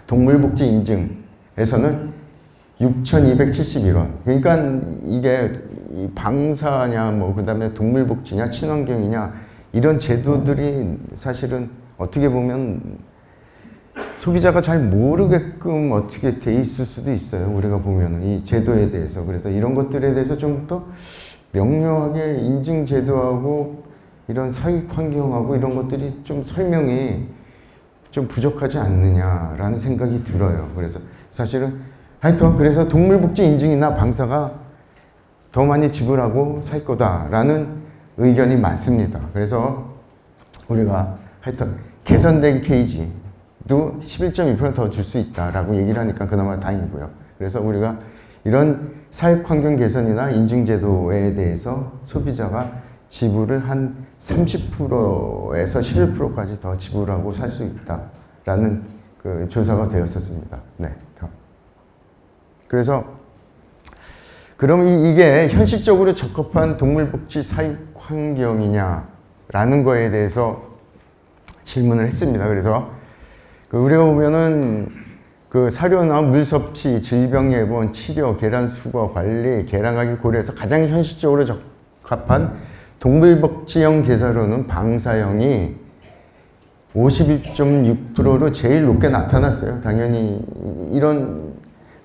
동물복지 인증에서는 6,271원. 그러니까 이게 방사냐, 뭐, 그 다음에 동물복지냐, 친환경이냐, 이런 제도들이 사실은 어떻게 보면 소비자가 잘 모르게끔 어떻게 돼 있을 수도 있어요. 우리가 보면은 이 제도에 대해서. 그래서 이런 것들에 대해서 좀 더 명료하게 인증 제도하고 이런 사육 환경하고 이런 것들이 좀 설명이 좀 부족하지 않느냐라는 생각이 들어요. 그래서 사실은 하여튼 그래서 동물복지 인증이나 방사가 더 많이 지불하고 살 거다라는 의견이 많습니다. 그래서 우리가 하여튼 개선된 KG도 11.1% 더 줄 수 있다라고 얘기를 하니까 그나마 다행이고요. 그래서 우리가 이런 사육 환경 개선이나 인증 제도에 대해서 소비자가 지불을 한 30%에서 11%까지 더 지불하고 살 수 있다라는 그 조사가 되었었습니다. 네. 그래서 그럼 이게 현실적으로 적합한 동물복지 사육 환경이냐라는 거에 대해서 질문을 했습니다. 그래서 그 우리가 보면은 그 사료나 물 섭취, 질병 예방, 치료, 개란 수거, 관리, 개란가기 고려해서 가장 현실적으로 적합한 동물복지형 개사료는 방사형이 51.6%로 제일 높게 나타났어요. 당연히 이런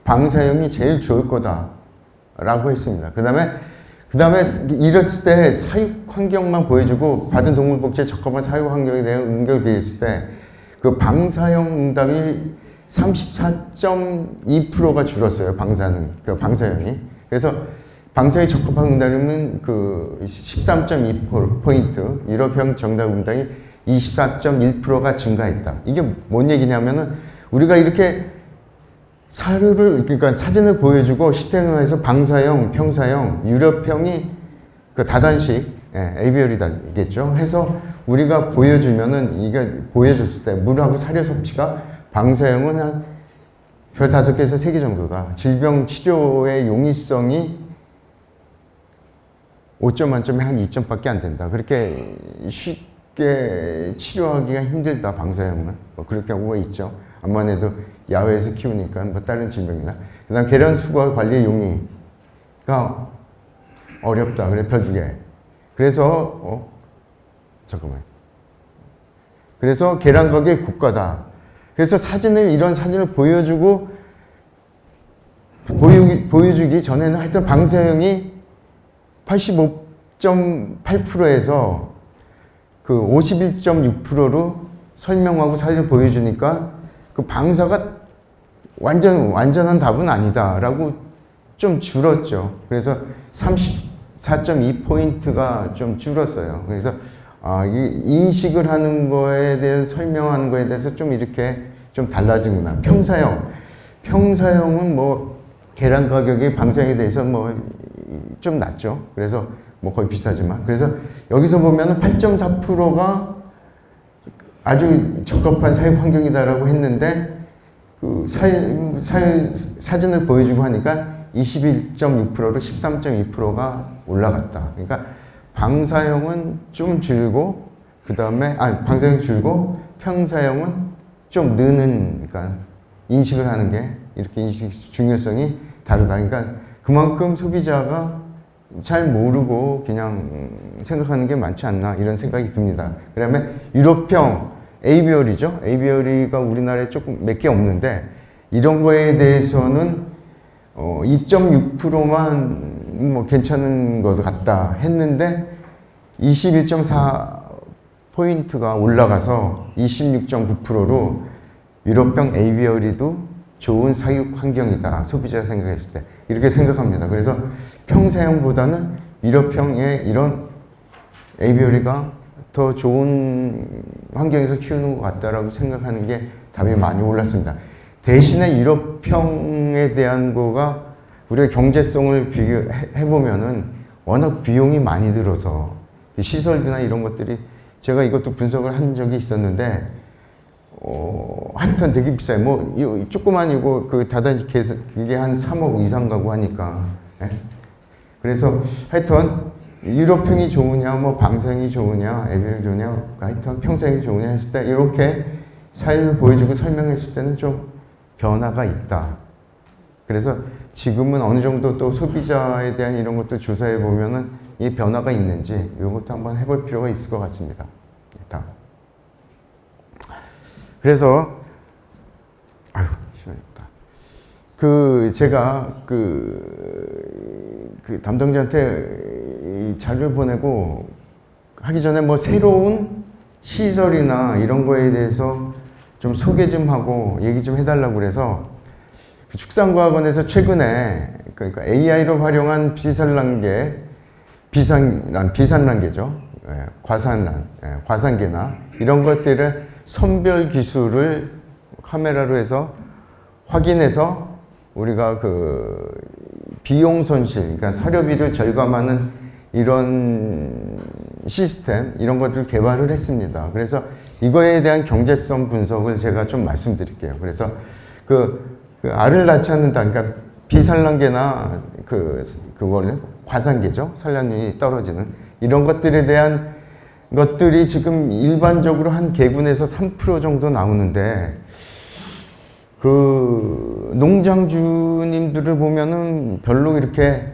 방사형이 제일 좋을 거다라고 했습니다. 그 다음에 이랬을 때 사육 환경만 보여주고 받은 동물복지에 적합한 사육 환경에 대한 응답을 비했을 때 그 방사형 응답이 34.2%가 줄었어요. 방사형이. 그래서 방사에 적합한 응답은 그 13.2포인트, 유럽형 정답 응답이 24.1%가 증가했다. 이게 뭔 얘기냐면은 우리가 이렇게 사료를, 그러니까 사진을 보여주고 시스템화해서 방사형, 평사형, 유럽형이 그 다단식, ABL이겠죠. 해서 우리가 보여주면은 이게 보여줬을 때 물하고 사료 섭취가 방사형은 한 별 5개에서 3개 정도다. 질병 치료의 용이성이 5점 만점에 한 2점밖에 안 된다. 그렇게 쉽게 치료하기가 힘들다, 방사형은. 뭐 그렇게 하고 있죠. 암만 해도 야외에서 키우니까 뭐 다른 질병이나. 그 다음 계란 수거 관리 용이가 어렵다. 그래, 별 2개. 그래서, 잠깐만. 그래서 계란 가격이 고가다. 그래서 이런 사진을 보여주기 전에는 하여튼 방사형이 85.8%에서 그 51.6%로 설명하고 사진을 보여주니까 그 방사가 완전한 답은 아니다라고 좀 줄었죠. 그래서 34.2포인트가 좀 줄었어요. 그래서 이 인식을 하는 거에 대해서 설명하는 거에 대해서 좀 이렇게 좀 달라지구나. 평사형은 뭐 계란 가격이 방사형에 대해서 뭐 좀 낮죠. 그래서 뭐 거의 비슷하지만. 그래서 여기서 보면은 8.4%가 아주 적합한 사육 환경이다라고 했는데 그 사진을 보여주고 하니까 21.6%로 13.2%가 올라갔다. 그러니까 방사형은 좀 줄고 방사형이 줄고 평사형은 좀 느는, 그러니까 인식을 하는 게 이렇게 인식 중요성이 다르다. 그러니까 그만큼 소비자가 잘 모르고 그냥 생각하는 게 많지 않나 이런 생각이 듭니다. 그다음에 유럽형 에이비어리죠. 에이비어리가 우리나라에 조금 몇 개 없는데 이런 거에 대해서는 2.6%만 뭐 괜찮은 것 같다 했는데 21.4포인트가 올라가서 26.9%로 유럽형 에이비어리도 좋은 사육 환경이다. 소비자가 생각했을 때. 이렇게 생각합니다. 그래서 평사형보다는 유럽형의 이런 에이비어리가 더 좋은 환경에서 키우는 것 같다라고 생각하는 게 답이 많이 올랐습니다. 대신에 유럽형에 대한 거가 우리가 경제성을 비교해보면은 워낙 비용이 많이 들어서 시설비나 이런 것들이 제가 이것도 분석을 한 적이 있었는데 하여튼 되게 비싸요. 뭐 조그만 이거 그 다단지 그게 한 3억 이상 가고 하니까. 예? 그래서 하여튼 유럽형이 좋으냐, 뭐 방사형이 좋으냐, 에비를 좋으냐, 하여튼 평사형이 좋으냐 했을 때 이렇게 사진을 보여주고 설명했을 때는 좀 변화가 있다. 그래서 지금은 어느 정도 또 소비자에 대한 이런 것도 조사해 보면은 이 변화가 있는지 이런 것도 한번 해볼 필요가 있을 것 같습니다. 다음. 그래서 아유 시간이다. 제가 그 담당자한테 이 자료를 보내고 하기 전에 뭐 새로운 시설이나 이런 거에 대해서 좀 소개 좀 하고 얘기 좀 해달라고 그래서 그 축산과학원에서 최근에 그러니까 AI를 활용한 비산란계죠. 예, 과산계나 이런 것들을 선별 기술을 카메라로 해서 확인해서 우리가 그 비용 손실, 그러니까 사료비를 절감하는 이런 시스템, 이런 것들 개발을 했습니다. 그래서 이거에 대한 경제성 분석을 제가 좀 말씀드릴게요. 그래서 알을 낳지 않는다, 그러니까 비산란계나 그거를 과산계죠. 산란율이 떨어지는 이런 것들에 대한 것들이 지금 일반적으로 한 개군에서 3% 정도 나오는데 그 농장주님들을 보면은 별로 이렇게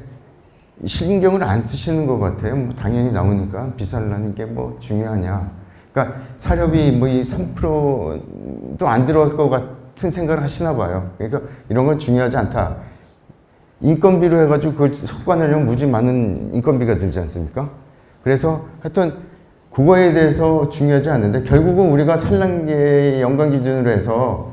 신경을 안 쓰시는 것 같아요. 뭐 당연히 나오니까 비산라는 게 뭐 중요하냐. 그러니까 사료비 뭐 이 3%도 안 들어갈 것 같은 생각을 하시나 봐요. 그러니까 이런 건 중요하지 않다. 인건비로 해가지고 그걸 섞어내려면 무지 많은 인건비가 들지 않습니까? 그래서 하여튼 그거에 대해서 중요하지 않는데 결국은 우리가 산란계 연간 기준으로 해서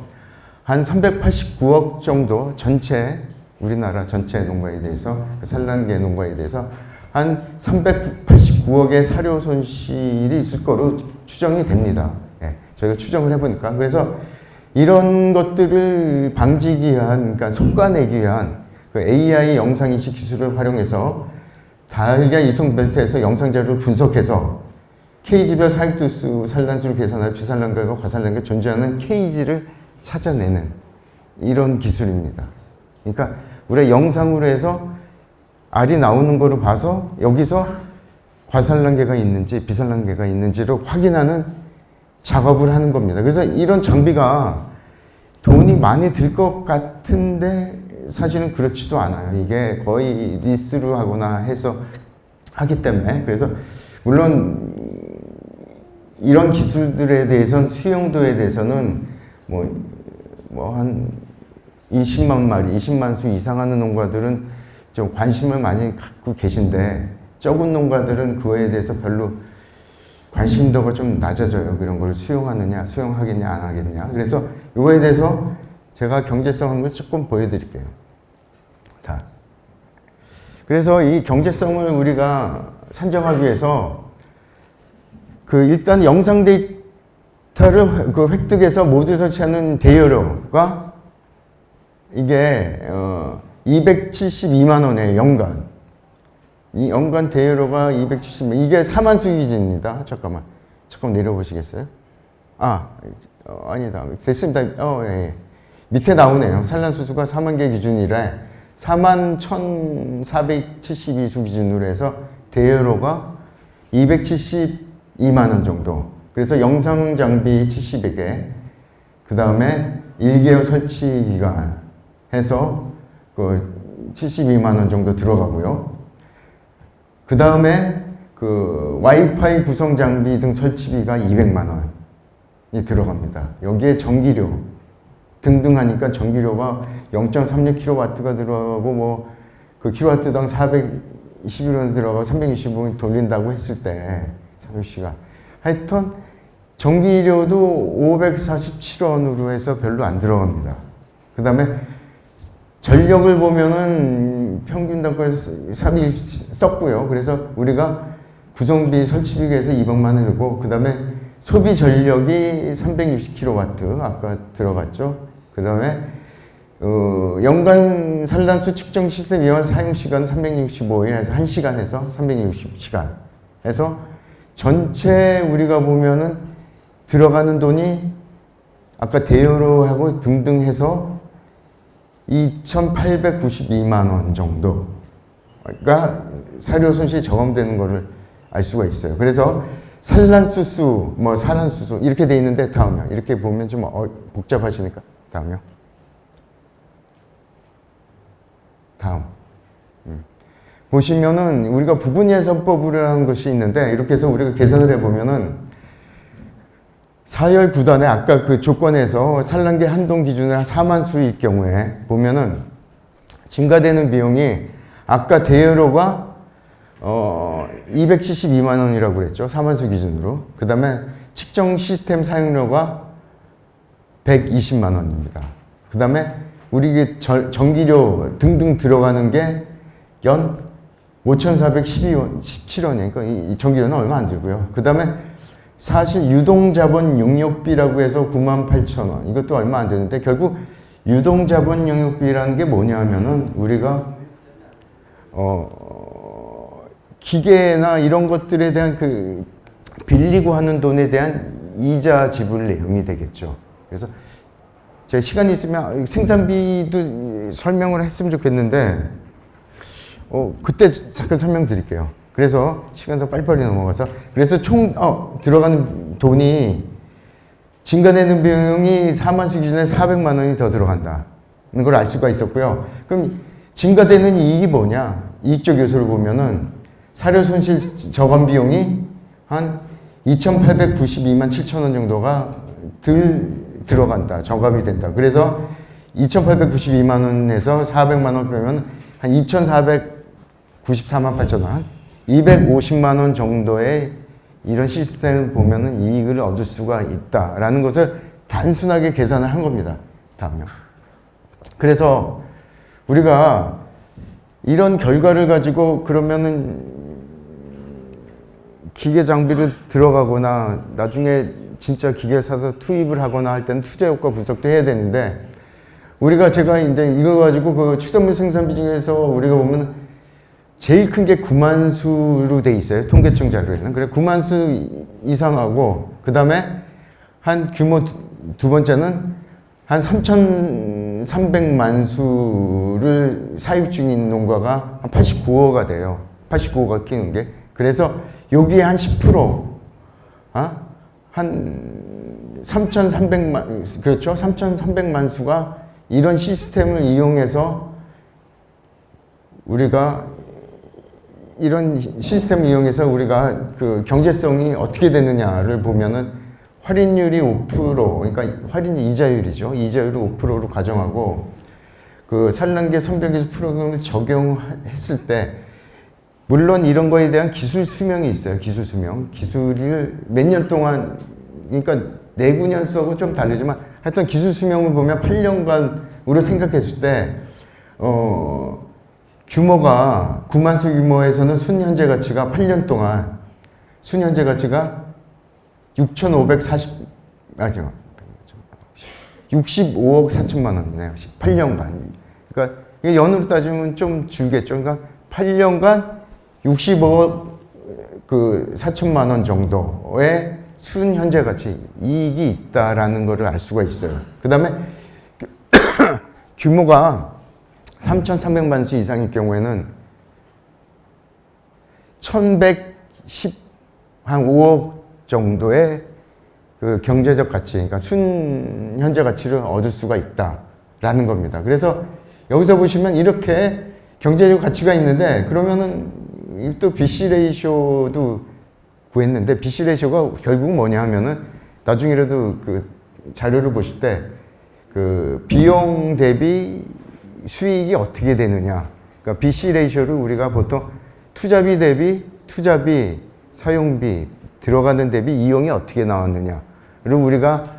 한 389억 정도 전체 우리나라 전체 농가에 대해서 산란계 농가에 대해서 한 389억의 사료 손실이 있을 거로 추정이 됩니다. 예, 저희가 추정을 해보니까 그래서 이런 것들을 방지하기 위한, 그러니까 속아내기 위한 그 AI 영상인식 기술을 활용해서 달걀 이송 벨트에서 영상 자료를 분석해서 케이지별 사육두수 산란수를 계산하여 비산란계와 과산란계가 존재하는 케이지를 찾아내는 이런 기술입니다. 그러니까 우리가 영상으로 해서 알이 나오는 거를 봐서 여기서 과산란계가 있는지 비산란계가 있는지를 확인하는 작업을 하는 겁니다. 그래서 이런 장비가 돈이 많이 들 것 같은데 사실은 그렇지도 않아요. 이게 거의 리스로 하거나 해서 하기 때문에. 그래서 물론 이런 기술들에 대해서는 수용도에 대해서는 뭐 한 20만 마리, 20만 수 이상 하는 농가들은 좀 관심을 많이 갖고 계신데 적은 농가들은 그거에 대해서 별로 관심도가 좀 낮아져요. 그런 걸 수용하느냐, 수용하겠냐, 안 하겠냐. 그래서 이거에 대해서 제가 경제성 한 걸 조금 보여드릴게요. 그래서 이 경제성을 우리가 산정하기 위해서 일단 영상 데이터를 획득해서 모두 설치하는 대여료가 이게 272만 원에 연간. 이 연간 대여료가 270만, 이게 4만 수 기준입니다. 잠깐 내려보시겠어요? 아니다. 됐습니다. 예. 밑에 나오네요. 산란수수가 4만 개 기준이라 4만 1,472수 기준으로 해서 대여료가 272만 원 정도. 그래서 영상 장비 70개, 그 다음에 1개월 설치 기간 해서 그 72만 원 정도 들어가고요. 그 다음에 그 와이파이 구성 장비 등 설치비가 200만 원이 들어갑니다. 여기에 전기료 등등 하니까 전기료가 0.36kW가 들어가고 뭐 그 킬로와트당 421원 들어가고 360원 돌린다고 했을 때 300시간 하여튼 전기료도 547원으로 해서 별로 안 들어갑니다. 그 다음에 전력을 보면은 평균 단가에서 삽이 썼고요. 그래서 우리가 구성비 설치비가 해서 200만 원 들고, 그 다음에 소비 전력이 360kW 아까 들어갔죠. 그 다음에 연간 산란수 측정 시스템 이용 사용 시간 365일 해서 1시간 해서 360시간 해서 전체 우리가 보면은 들어가는 돈이 아까 대여료하고 등등 해서 2,892만 원 정도가 사료 손실이 저감되는 거를 알 수가 있어요. 그래서 산란수수, 뭐 산란수수 이렇게 돼 있는데 다음이요. 이렇게 보면 좀 복잡하시니까 다음이요. 다음. 보시면은 우리가 부분예산법이라는 것이 있는데 이렇게 해서 우리가 계산을 해보면은 사열 구단의 아까 그 조건에서 산란계 한동 기준으로 4만 수일 경우에 보면은 증가되는 비용이 아까 대여료가 272만 원이라고 그랬죠. 4만 수 기준으로. 그 다음에 측정 시스템 사용료가 120만 원입니다. 그 다음에 우리 전기료 등등 들어가는 게 연 5,412원, 17원이니까 이 전기료는 얼마 안 들고요. 그 다음에 사실 유동자본 용역비라고 해서 98,000원. 이것도 얼마 안 되는데 결국 유동자본 용역비라는 게 뭐냐 하면은 우리가 기계나 이런 것들에 대한 그 빌리고 하는 돈에 대한 이자 지불 내용이 되겠죠. 그래서 제가 시간이 있으면 생산비도 설명을 했으면 좋겠는데 그때 잠깐 설명드릴게요. 그래서 시간상 빨리빨리 넘어가서 그래서 총 들어가는 돈이 증가되는 비용이 4만 수 기준에 400만 원이 더 들어간다는 걸 알 수가 있었고요. 그럼 증가되는 이익이 뭐냐? 이익적 요소를 보면은 사료 손실 저감 비용이 한 2,892만 7천 원 정도가 들어간다. 저감이 된다. 그래서 2,892만 원에서 400만 원 빼면 한 2,494만 8천 원, 250만 원 정도의 이런 시스템을 보면은 이익을 얻을 수가 있다라는 것을 단순하게 계산을 한 겁니다. 다음요. 그래서 우리가 이런 결과를 가지고 그러면은 기계 장비를 들어가거나 나중에 진짜 기계를 사서 투입을 하거나 할 때는 투자 효과 분석도 해야 되는데 제가 이제 이거 가지고 그 축산물 생산비 중에서 우리가 보면 제일 큰 게 9만 수로 돼 있어요. 통계청 자료에는. 그래 9만 수 이상하고 그 다음에 한 규모 두 번째는 한 3,300만 수를 사육 중인 농가가 한 89호가 돼요. 89호가 끼는 게. 그래서 여기에 한 10%, 한 3,300만, 그렇죠? 3,300만 수가 이런 시스템을 이용해서 우리가 이런 시스템을 이용해서 우리가 그 경제성이 어떻게 되느냐를 보면은 할인율이 5%, 그러니까 할인 이자율이죠. 이자율을 5%로 가정하고 그 산란계 선별기술 프로그램을 적용했을 때 물론 이런 거에 대한 기술 수명이 있어요. 기술 수명. 기술을 몇 년 동안, 그러니까 내구년 수하고 좀 다르지만 하여튼 기술 수명을 보면 8년간으로 생각했을 때 규모가 9만 수 규모에서는 순현재 가치가 8년 동안 순현재 가치가 65억 4천만 원이네요. 8년간. 그러니까 연으로 따지면 좀 줄겠죠. 그러니까 8년간 65억 그 4천만 원 정도의 순현재 가치 이익이 있다라는 것을 알 수가 있어요. 그 다음에 규모가 3,300만 수 이상일 경우에는 1,110, 한 5억 정도의 그 경제적 가치, 그러니까 순현재 가치를 얻을 수가 있다라는 겁니다. 그래서 여기서 보시면 이렇게 경제적 가치가 있는데 그러면은 또 BC 레이쇼도 구했는데 BC 레이쇼가 결국 뭐냐 하면은 나중에라도 그 자료를 보실 때 그 비용 대비 수익이 어떻게 되느냐. 그러니까 BC 레이쇼를 우리가 보통 투자비 대비 투자비, 사용비, 들어가는 대비 이용이 어떻게 나왔느냐를 우리가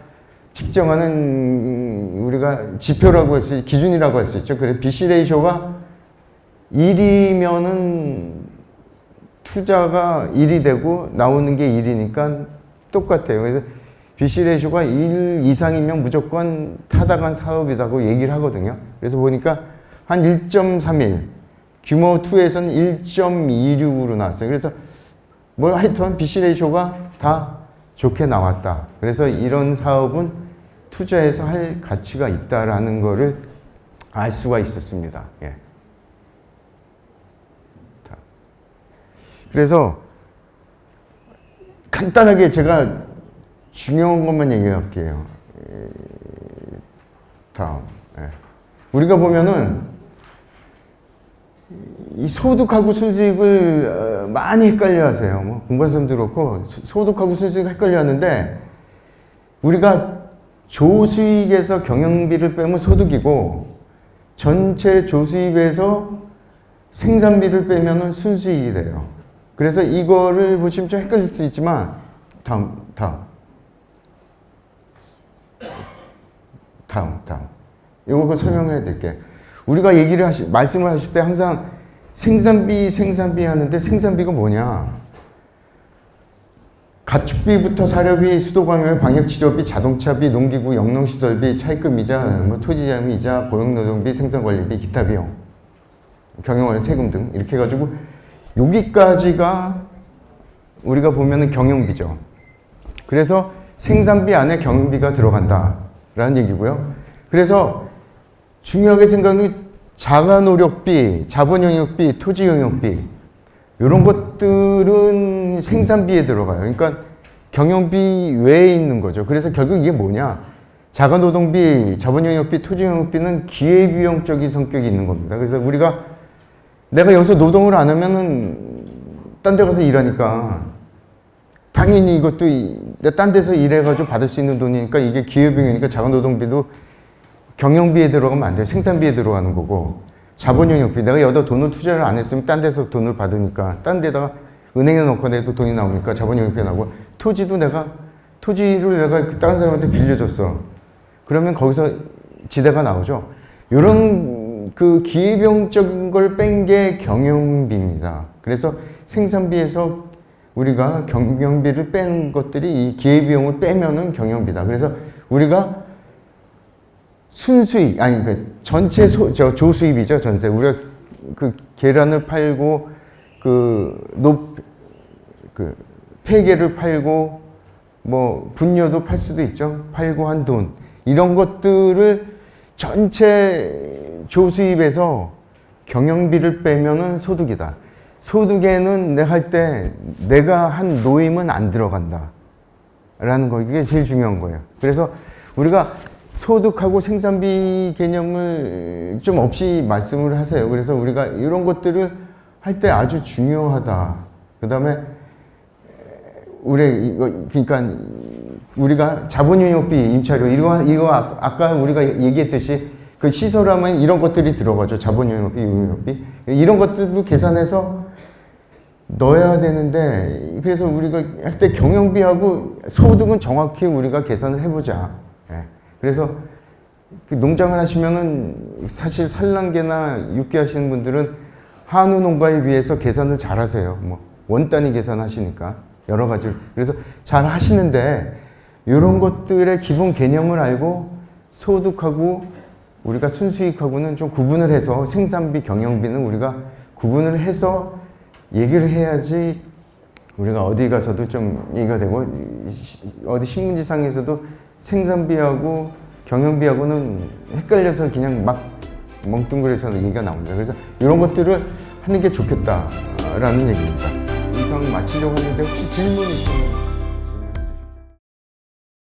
측정하는 우리가 지표라고 할 수, 기준이라고 할 수 있죠. 그래서 BC 레이쇼가 1이면은 투자가 1이 되고 나오는 게 1이니까 똑같아요. 그래서 BC 레이쇼가 1 이상이면 무조건 타당한 사업이라고 얘기를 하거든요. 그래서 보니까 한 1.31, 규모 2에서는 1.26으로 나왔어요. 그래서 뭐 하여튼 BC 레이쇼가 다 좋게 나왔다. 그래서 이런 사업은 투자해서 할 가치가 있다라는 거를 알 수가 있었습니다. 예. 그래서 간단하게 제가 중요한 것만 얘기할게요. 다음. 예. 우리가 보면은 이 소득하고 순수익을 많이 헷갈려 하세요. 뭐 공부하는 사람도 그렇고 소득하고 순수익을 헷갈려 하는데 우리가 조수익에서 경영비를 빼면 소득이고 전체 조수입에서 생산비를 빼면은 순수익이 돼요. 그래서 이거를 보시면 좀 헷갈릴 수 있지만 다음. 이거 설명을 해드릴게요. 우리가 말씀을 하실 때 항상 생산비 하는데 생산비가 뭐냐? 가축비부터 사료비, 수도관광비, 방역치료비, 자동차비, 농기구, 영농시설비, 차입금이자, 뭐 토지자금이자, 고용노동비, 생산관리비, 기타 비용, 경영원의 세금 등 이렇게 해가지고 여기까지가 우리가 보면은 경영비죠. 그래서 생산비 안에 경영비가 들어간다라는 얘기고요. 그래서 중요하게 생각하는 자가노력비, 자본영역비, 토지영역비 이런 것들은 생산비에 들어가요. 그러니까 경영비 외에 있는 거죠. 그래서 결국 이게 뭐냐? 자가노동비, 자본영역비, 토지영역비는 기회비용적인 성격이 있는 겁니다. 그래서 내가 여기서 노동을 안 하면은 딴 데 가서 일하니까 당연히 이것도 내가 딴 데서 일해가지고 받을 수 있는 돈이니까 이게 기회비용이니까 자가노동비도 경영비에 들어가면 안 돼요. 생산비에 들어가는 거고 자본영역비 내가 여기다 돈을 투자를 안 했으면 딴 데서 돈을 받으니까 딴 데다가 은행에 넣고 내도 돈이 나오니까 자본영역비 나오고 토지를 내가 다른 사람한테 빌려줬어. 그러면 거기서 지대가 나오죠. 이런 그 기회비용적인 걸 뺀 게 경영비입니다. 그래서 생산비에서 우리가 경영비를 빼는 것들이 이 기회비용을 빼면은 경영비다. 그래서 우리가 순수익, 그 전체 조수입이죠, 전세. 우리가 그 계란을 팔고, 폐계를 팔고, 뭐, 분뇨도 팔 수도 있죠. 팔고 한 돈. 이런 것들을 전체 조수입에서 경영비를 빼면은 소득이다. 소득에는 내가 한 노임은 안 들어간다. 라는 거. 이게 제일 중요한 거예요. 그래서 우리가 소득하고 생산비 개념을 좀 없이 말씀을 하세요. 그래서 우리가 이런 것들을 할 때 아주 중요하다. 그 다음에 그러니까 우리가 자본용역비, 임차료 이거 아까 우리가 얘기했듯이 그 시설하면 이런 것들이 들어가죠. 자본용역비, 용역비 이런 것들도 계산해서 넣어야 되는데 그래서 우리가 할 때 경영비하고 소득은 정확히 우리가 계산을 해보자. 그래서 농장을 하시면은 사실 산란계나 육계 하시는 분들은 한우 농가에 비해서 계산을 잘 하세요. 뭐 원 단위 계산하시니까 여러 가지. 그래서 잘 하시는데 이런 것들의 기본 개념을 알고 소득하고 우리가 순수익하고는 좀 구분을 해서 생산비, 경영비는 우리가 구분을 해서 얘기를 해야지 우리가 어디 가서도 좀 얘기가 되고 어디 신문지상에서도 생산비하고 경영비하고는 헷갈려서 그냥 막 멍뚱그려서 얘기가 나옵니다. 그래서 이런 것들을 하는 게 좋겠다라는 얘기입니다. 이상 마치려고 하는데 혹시 질문 있으면